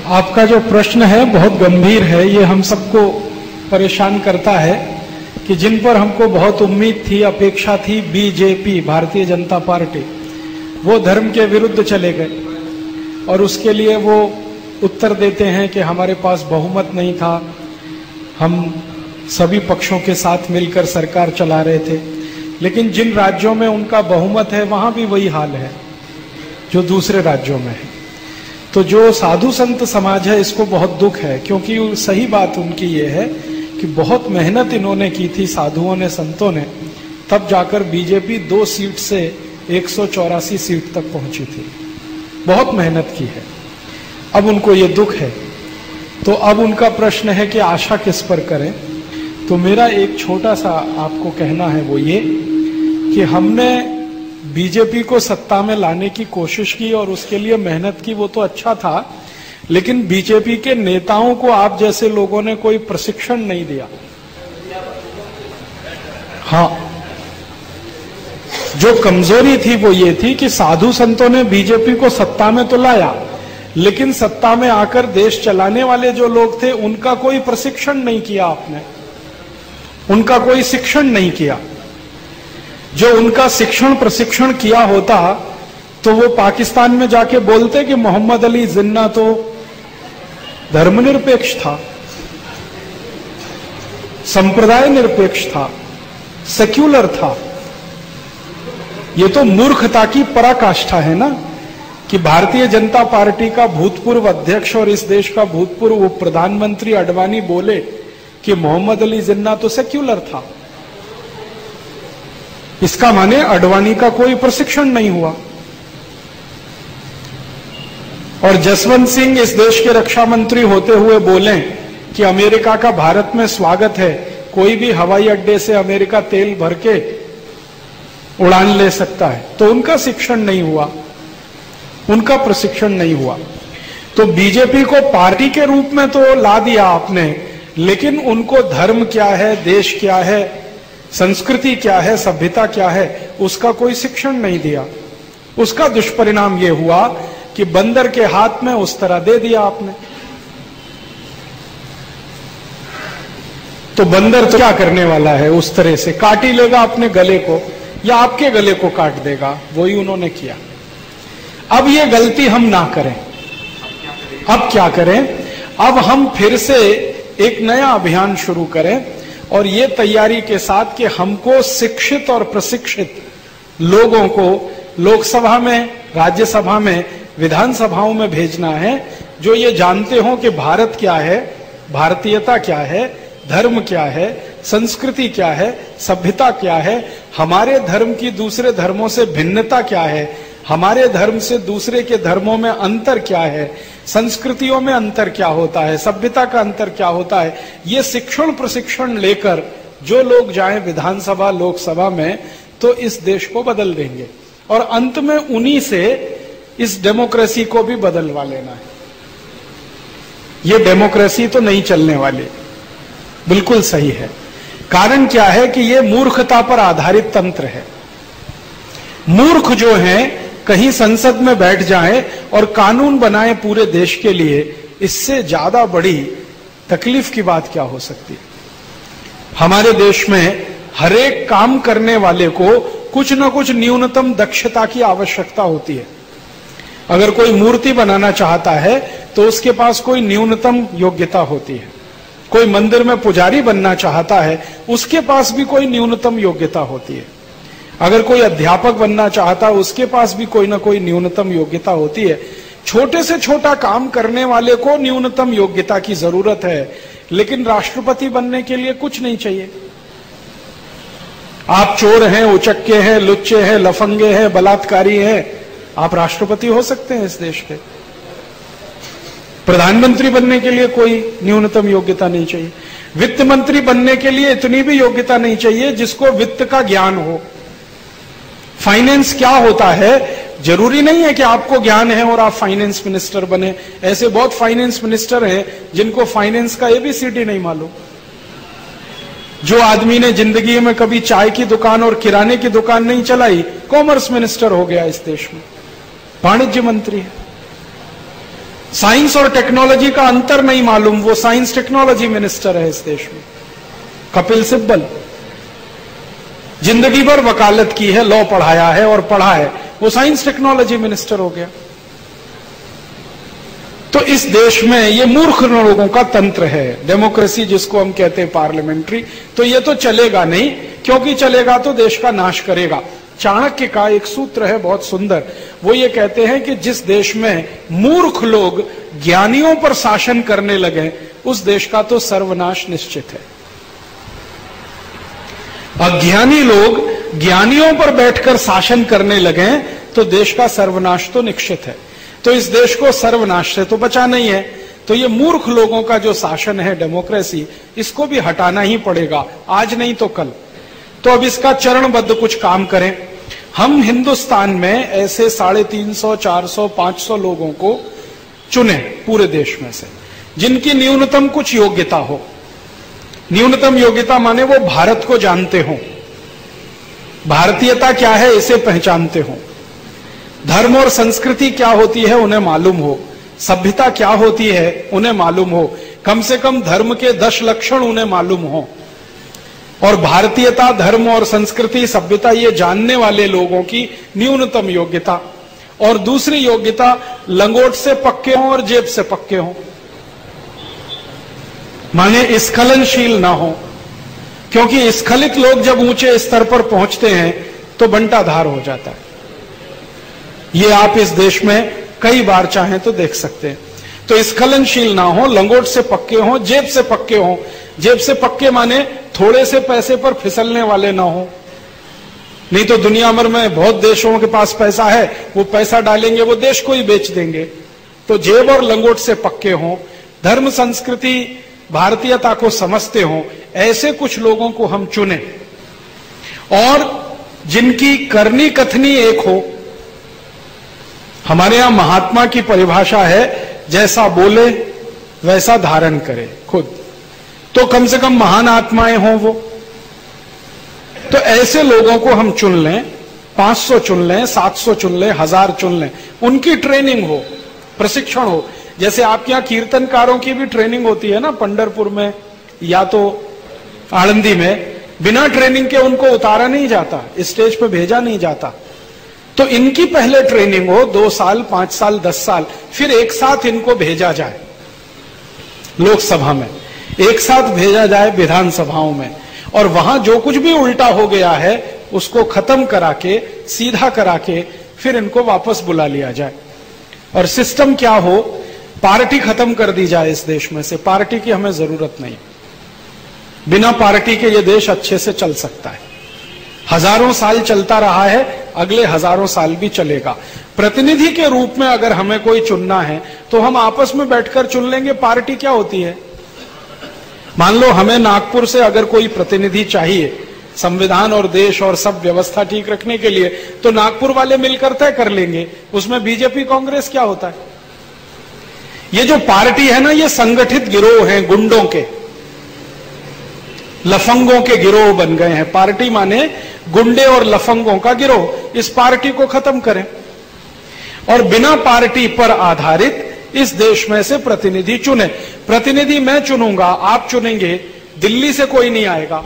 आपका जो प्रश्न है बहुत गंभीर है। ये हम सबको परेशान करता है कि जिन पर हमको बहुत उम्मीद थी, अपेक्षा थी, बीजेपी भारतीय जनता पार्टी, वो धर्म के विरुद्ध चले गए और उसके लिए वो उत्तर देते हैं कि हमारे पास बहुमत नहीं था, हम सभी पक्षों के साथ मिलकर सरकार चला रहे थे। लेकिन जिन राज्यों में उनका बहुमत है वहां भी वही हाल है जो दूसरे राज्यों में है। तो जो साधु संत समाज है इसको बहुत दुख है, क्योंकि सही बात उनकी ये है कि बहुत मेहनत इन्होंने की थी, साधुओं ने, संतों ने, तब जाकर बीजेपी 2 सीट से 184 सीट तक पहुंची थी। बहुत मेहनत की है। अब उनको ये दुख है। तो अब उनका प्रश्न है कि आशा किस पर करें। तो मेरा एक छोटा सा आपको कहना है वो ये कि हमने बीजेपी को सत्ता में लाने की कोशिश की और उसके लिए मेहनत की, वो तो अच्छा था, लेकिन बीजेपी के नेताओं को आप जैसे लोगों ने कोई प्रशिक्षण नहीं दिया। हाँ, जो कमजोरी थी वो ये थी कि साधु संतों ने बीजेपी को सत्ता में तो लाया, लेकिन सत्ता में आकर देश चलाने वाले जो लोग थे उनका कोई प्रशिक्षण नहीं किया आपने, उनका कोई शिक्षण नहीं किया। जो उनका शिक्षण प्रशिक्षण किया होता तो वो पाकिस्तान में जाके बोलते कि मोहम्मद अली जिन्ना तो धर्मनिरपेक्ष था, संप्रदाय निरपेक्ष था, सेक्युलर था। ये तो मूर्खता की पराकाष्ठा है ना कि भारतीय जनता पार्टी का भूतपूर्व अध्यक्ष और इस देश का भूतपूर्व उप प्रधानमंत्री अडवाणी बोले कि मोहम्मद अली जिन्ना तो सेक्युलर था। इसका माने अडवाणी का कोई प्रशिक्षण नहीं हुआ। और जसवंत सिंह इस देश के रक्षा मंत्री होते हुए बोले कि अमेरिका का भारत में स्वागत है, कोई भी हवाई अड्डे से अमेरिका तेल भर के उड़ान ले सकता है, तो उनका शिक्षण नहीं हुआ, उनका प्रशिक्षण नहीं हुआ। तो बीजेपी को पार्टी के रूप में तो ला दिया आपने, लेकिन उनको धर्म क्या है, देश क्या है, संस्कृति क्या है, सभ्यता क्या है, उसका कोई शिक्षण नहीं दिया। उसका दुष्परिणाम यह हुआ कि बंदर के हाथ में उस तरह दे दिया आपने। तो बंदर तो क्या करने वाला है, उस तरह से काट ही लेगा अपने गले को या आपके गले को काट देगा। वही उन्होंने किया। अब ये गलती हम ना करें। अब क्या करें? अब हम फिर से एक नया अभियान शुरू करें और ये तैयारी के साथ कि हमको शिक्षित और प्रशिक्षित लोगों को लोकसभा में, राज्यसभा में, विधानसभाओं में भेजना है, जो ये जानते हो कि भारत क्या है, भारतीयता क्या है, धर्म क्या है, संस्कृति क्या है, सभ्यता क्या है, हमारे धर्म की दूसरे धर्मों से भिन्नता क्या है, हमारे धर्म से दूसरे के धर्मों में अंतर क्या है, संस्कृतियों में अंतर क्या होता है, सभ्यता का अंतर क्या होता है। ये शिक्षण प्रशिक्षण लेकर जो लोग जाएं विधानसभा, लोकसभा में, तो इस देश को बदल देंगे और अंत में उन्हीं से इस डेमोक्रेसी को भी बदलवा लेना है। ये डेमोक्रेसी तो नहीं चलने वाली। बिल्कुल सही है। कारण क्या है कि ये मूर्खता पर आधारित तंत्र है। मूर्ख जो हैं कहीं संसद में बैठ जाएं और कानून बनाएं पूरे देश के लिए, इससे ज्यादा बड़ी तकलीफ की बात क्या हो सकती है। हमारे देश में हर एक काम करने वाले को कुछ न कुछ न्यूनतम दक्षता की आवश्यकता होती है। अगर कोई मूर्ति बनाना चाहता है तो उसके पास कोई न्यूनतम योग्यता होती है। कोई मंदिर में पुजारी बनना चाहता है, उसके पास भी कोई न्यूनतम योग्यता होती है। अगर कोई अध्यापक बनना चाहता है, उसके पास भी कोई ना कोई न्यूनतम योग्यता होती है। छोटे से छोटा काम करने वाले को न्यूनतम योग्यता की जरूरत है, लेकिन राष्ट्रपति बनने के लिए कुछ नहीं चाहिए। आप चोर हैं, उचक्के हैं, लुच्चे हैं, लफंगे हैं, बलात्कारी हैं, आप राष्ट्रपति हो सकते हैं इस देश के। प्रधानमंत्री बनने के लिए कोई न्यूनतम योग्यता नहीं चाहिए। वित्त मंत्री बनने के लिए इतनी भी योग्यता नहीं चाहिए जिसको वित्त का ज्ञान हो। फाइनेंस क्या होता है, जरूरी नहीं है कि आपको ज्ञान है और आप फाइनेंस मिनिस्टर बने। ऐसे बहुत फाइनेंस मिनिस्टर हैं जिनको फाइनेंस का एबीसीडी नहीं मालूम। जो आदमी ने जिंदगी में कभी चाय की दुकान और किराने की दुकान नहीं चलाई, कॉमर्स मिनिस्टर हो गया इस देश में, वाणिज्य मंत्री है। साइंस और टेक्नोलॉजी का अंतर नहीं मालूम, वो साइंस टेक्नोलॉजी मिनिस्टर है इस देश में। कपिल सिब्बल जिंदगी भर वकालत की है, लॉ पढ़ाया है और पढ़ा है, वो साइंस टेक्नोलॉजी मिनिस्टर हो गया। तो इस देश में ये मूर्ख लोगों का तंत्र है, डेमोक्रेसी जिसको हम कहते हैं पार्लियामेंट्री। तो ये तो चलेगा नहीं, क्योंकि चलेगा तो देश का नाश करेगा। चाणक्य का एक सूत्र है बहुत सुंदर, वो ये कहते हैं कि जिस देश में मूर्ख लोग ज्ञानियों पर शासन करने लगे, उस देश का तो सर्वनाश निश्चित है। अज्ञानी लोग ज्ञानियों पर बैठकर शासन करने लगे तो देश का सर्वनाश तो निश्चित है। तो इस देश को सर्वनाश से तो बचाना ही है। तो ये मूर्ख लोगों का जो शासन है डेमोक्रेसी, इसको भी हटाना ही पड़ेगा, आज नहीं तो कल। तो अब इसका चरणबद्ध कुछ काम करें। हम हिंदुस्तान में ऐसे 350, 400, 500 लोगों को चुने पूरे देश में से, जिनकी न्यूनतम कुछ योग्यता हो। न्यूनतम योग्यता माने वो भारत को जानते हो, भारतीयता क्या है इसे पहचानते हो, धर्म और संस्कृति क्या होती है उन्हें मालूम हो, सभ्यता क्या होती है उन्हें मालूम हो, कम से कम धर्म के 10 लक्षण उन्हें मालूम हो। और भारतीयता, धर्म और संस्कृति, सभ्यता ये जानने वाले लोगों की न्यूनतम योग्यता। और दूसरी योग्यता, लंगोट से पक्के हों और जेब से पक्के हों, माने स्खलनशील ना हो। क्योंकि स्खलित लोग जब ऊंचे स्तर पर पहुंचते हैं तो बंटाधार हो जाता है। ये आप इस देश में कई बार चाहें तो देख सकते हैं। तो स्खलनशील ना हो, लंगोट से पक्के हों, जेब से पक्के हों। जेब से पक्के माने थोड़े से पैसे पर फिसलने वाले ना हो। नहीं तो दुनिया भर में बहुत देशों के पास पैसा है, वो पैसा डालेंगे वो देश को ही बेच देंगे। तो जेब और लंगोट से पक्के हों, धर्म संस्कृति भारतीयता को समझते हों, ऐसे कुछ लोगों को हम चुने और जिनकी करनी कथनी एक हो। हमारे यहां महात्मा की परिभाषा है, जैसा बोले वैसा धारण करे खुद। तो कम से कम महान आत्माएं हों वो। तो ऐसे लोगों को हम चुन लें, 500 चुन लें, 700 चुन लें, 1000 चुन लें, उनकी ट्रेनिंग हो, प्रशिक्षण हो। जैसे आपके यहां कीर्तनकारों की भी ट्रेनिंग होती है ना, पंढरपुर में या तो आळंदी में, बिना ट्रेनिंग के उनको उतारा नहीं जाता, स्टेज पे भेजा नहीं जाता। तो इनकी पहले ट्रेनिंग हो, 2 साल, 5 साल, 10 साल, फिर एक साथ इनको भेजा जाए लोकसभा में, एक साथ भेजा जाए विधानसभाओं में, और वहां जो कुछ भी उल्टा हो गया है उसको खत्म करा के, सीधा करा के, फिर इनको वापस बुला लिया जाए। और सिस्टम क्या हो, पार्टी खत्म कर दी जाए इस देश में से। पार्टी की हमें जरूरत नहीं, बिना पार्टी के ये देश अच्छे से चल सकता है। हजारों साल चलता रहा है, अगले हजारों साल भी चलेगा। प्रतिनिधि के रूप में अगर हमें कोई चुनना है तो हम आपस में बैठकर चुन लेंगे। पार्टी क्या होती है? मान लो हमें नागपुर से अगर कोई प्रतिनिधि चाहिए संविधान और देश और सब व्यवस्था ठीक रखने के लिए, तो नागपुर वाले मिलकर तय कर लेंगे। उसमें बीजेपी कांग्रेस क्या होता है? ये जो पार्टी है ना, ये संगठित गिरोह हैं, गुंडों के, लफंगों के गिरोह बन गए हैं। पार्टी माने गुंडे और लफंगों का गिरोह। इस पार्टी को खत्म करें और बिना पार्टी पर आधारित इस देश में से प्रतिनिधि चुने। प्रतिनिधि मैं चुनूंगा, आप चुनेंगे, दिल्ली से कोई नहीं आएगा।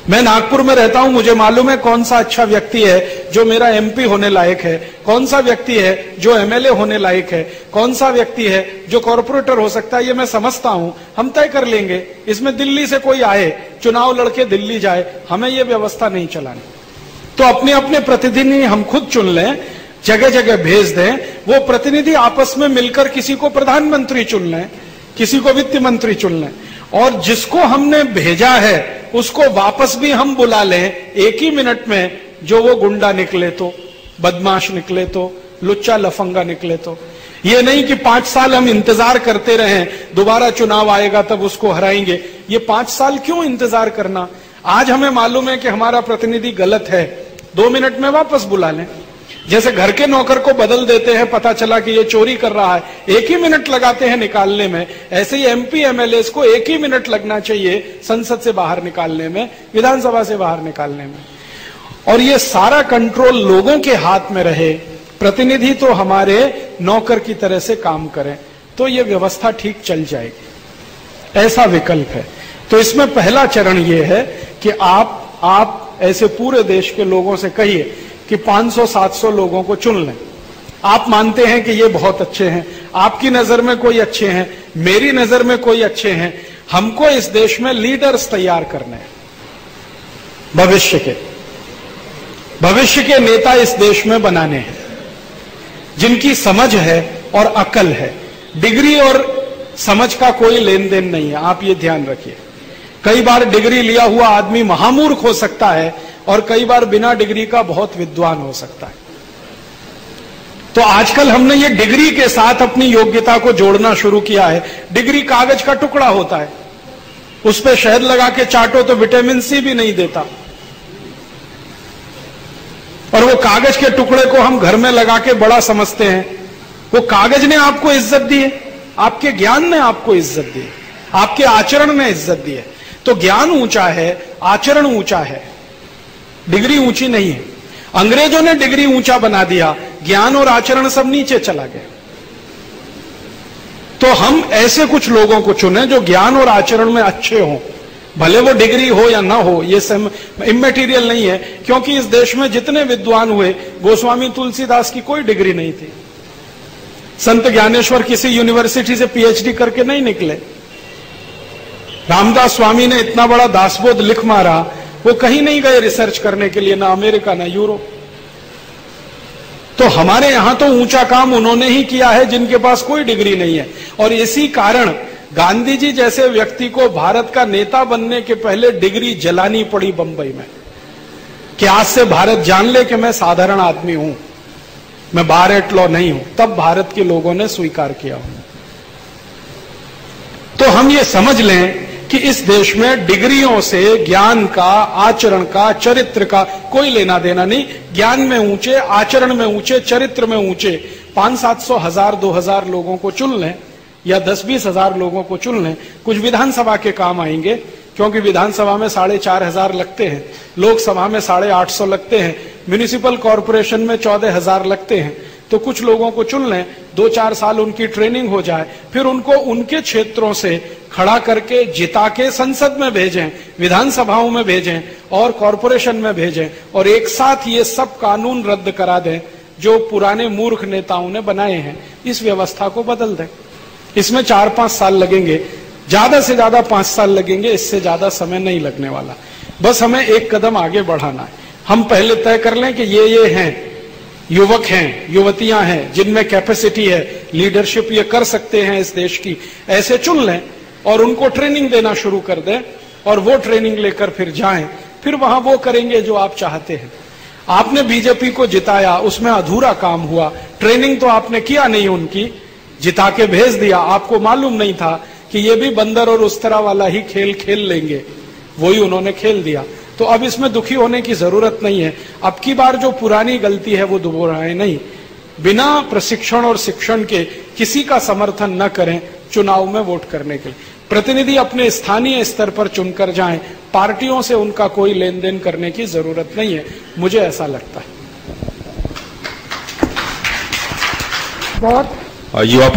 मैं नागपुर में रहता हूं, मुझे मालूम है कौन सा अच्छा व्यक्ति है जो मेरा एमपी होने लायक है, कौन सा व्यक्ति है जो एमएलए होने लायक है, कौन सा व्यक्ति है जो कॉर्पोरेटर हो सकता है, ये मैं समझता हूं। हम तय कर लेंगे। इसमें दिल्ली से कोई आए, चुनाव लड़के दिल्ली जाए, हमें ये व्यवस्था नहीं चलानी। तो अपने अपने प्रतिनिधि हम खुद चुन लें, जगह जगह भेज दें। वो प्रतिनिधि आपस में मिलकर किसी को प्रधानमंत्री चुन लें, किसी को वित्त मंत्री चुन लें, और जिसको हमने भेजा है उसको वापस भी हम बुला लें 1 ही मिनट में। जो वो गुंडा निकले तो, बदमाश निकले तो, लुच्चा लफंगा निकले तो। ये नहीं कि 5 साल हम इंतजार करते रहें, दोबारा चुनाव आएगा तब उसको हराएंगे। ये 5 साल क्यों इंतजार करना? आज हमें मालूम है कि हमारा प्रतिनिधि गलत है, 2 मिनट में वापस बुला लें। जैसे घर के नौकर को बदल देते हैं, पता चला कि ये चोरी कर रहा है, 1 ही मिनट लगाते हैं निकालने में। ऐसे ही एमपी एमएलए को 1 ही मिनट लगना चाहिए संसद से बाहर निकालने में, विधानसभा से बाहर निकालने में। और ये सारा कंट्रोल लोगों के हाथ में रहे। प्रतिनिधि तो हमारे नौकर की तरह से काम करें, तो ये व्यवस्था ठीक चल जाएगी। ऐसा विकल्प है। तो इसमें पहला चरण ये है कि आप ऐसे पूरे देश के लोगों से कहिए कि 500-700 लोगों को चुन लें। आप मानते हैं कि ये बहुत अच्छे हैं, आपकी नजर में कोई अच्छे हैं, मेरी नजर में कोई अच्छे हैं। हमको इस देश में लीडर्स तैयार करने हैं, भविष्य के नेता इस देश में बनाने हैं, जिनकी समझ है और अकल है। डिग्री और समझ का कोई लेन देन नहीं है, आप ये ध्यान रखिए। कई बार डिग्री लिया हुआ आदमी महामूर्ख हो सकता है और कई बार बिना डिग्री का बहुत विद्वान हो सकता है। तो आजकल हमने ये डिग्री के साथ अपनी योग्यता को जोड़ना शुरू किया है। डिग्री कागज का टुकड़ा होता है, उस पर शहद लगा के चाटो तो विटामिन सी भी नहीं देता, और वो कागज के टुकड़े को हम घर में लगा के बड़ा समझते हैं। वो कागज ने आपको इज्जत दी है, आपके ज्ञान ने आपको इज्जत दी है, आपके आचरण ने इज्जत दी है। तो ज्ञान ऊंचा है, आचरण ऊंचा है, डिग्री ऊंची नहीं है। अंग्रेजों ने डिग्री ऊंचा बना दिया, ज्ञान और आचरण सब नीचे चला गया। तो हम ऐसे कुछ लोगों को चुने जो ज्ञान और आचरण में अच्छे हों, भले वो डिग्री हो या ना हो, ये सब इमैटीरियल नहीं है। क्योंकि इस देश में जितने विद्वान हुए, गोस्वामी तुलसीदास की कोई डिग्री नहीं थी, संत ज्ञानेश्वर किसी यूनिवर्सिटी से पीएचडी करके नहीं निकले, रामदास स्वामी ने इतना बड़ा दासबोध लिख मारा, वो कहीं नहीं गए रिसर्च करने के लिए, ना अमेरिका ना यूरोप। तो हमारे यहां तो ऊंचा काम उन्होंने ही किया है जिनके पास कोई डिग्री नहीं है। और इसी कारण गांधी जी जैसे व्यक्ति को भारत का नेता बनने के पहले डिग्री जलानी पड़ी बंबई में, कि आज से भारत जान ले कि मैं साधारण आदमी हूं, मैं बार एट लॉ नहीं हूं। तब भारत के लोगों ने स्वीकार किया। तो हम ये समझ लें कि इस देश में डिग्रियों से ज्ञान का, आचरण का, चरित्र का कोई लेना देना नहीं। ज्ञान में ऊंचे, आचरण में ऊंचे, चरित्र में ऊंचे 500-700, 1000-2000 लोगों को चुन लें, या 10-20 हजार लोगों को चुन लें। कुछ विधानसभा के काम आएंगे, क्योंकि विधानसभा में 4500 लगते हैं, लोकसभा में 850 लगते हैं, म्युनिसिपल कॉरपोरेशन में 14,000 लगते हैं। तो कुछ लोगों को चुन लें, 2-4 साल उनकी ट्रेनिंग हो जाए, फिर उनको उनके क्षेत्रों से खड़ा करके जिता के संसद में भेजें, विधानसभाओं में भेजें और कॉरपोरेशन में भेजें, और एक साथ ये सब कानून रद्द करा दें जो पुराने मूर्ख नेताओं ने बनाए हैं। इस व्यवस्था को बदल दें। इसमें 4-5 साल लगेंगे, ज्यादा से ज्यादा 5 साल लगेंगे, इससे ज्यादा समय नहीं लगने वाला। बस हमें एक कदम आगे बढ़ाना है। हम पहले तय कर लें कि ये हैं, युवक हैं, युवतियां हैं, जिनमें कैपेसिटी है, लीडरशिप ये कर सकते हैं इस देश की, ऐसे चुन लें और उनको ट्रेनिंग देना शुरू कर दें, और वो ट्रेनिंग लेकर फिर जाएं, फिर वहां वो करेंगे जो आप चाहते हैं। आपने बीजेपी को जिताया, उसमें अधूरा काम हुआ, ट्रेनिंग तो आपने किया नहीं, उनकी जिता के भेज दिया। आपको मालूम नहीं था कि ये भी बंदर और उस तरह वाला ही खेल खेल लेंगे, वही उन्होंने खेल दिया। तो अब इसमें दुखी होने की जरूरत नहीं है। अब की बार जो पुरानी गलती है वो दोहराए नहीं। बिना प्रशिक्षण और शिक्षण के किसी का समर्थन न करें चुनाव में वोट करने के लिए। प्रतिनिधि अपने स्थानीय स्तर पर चुनकर जाएं, पार्टियों से उनका कोई लेन देन करने की जरूरत नहीं है, मुझे ऐसा लगता है। बहुत युवा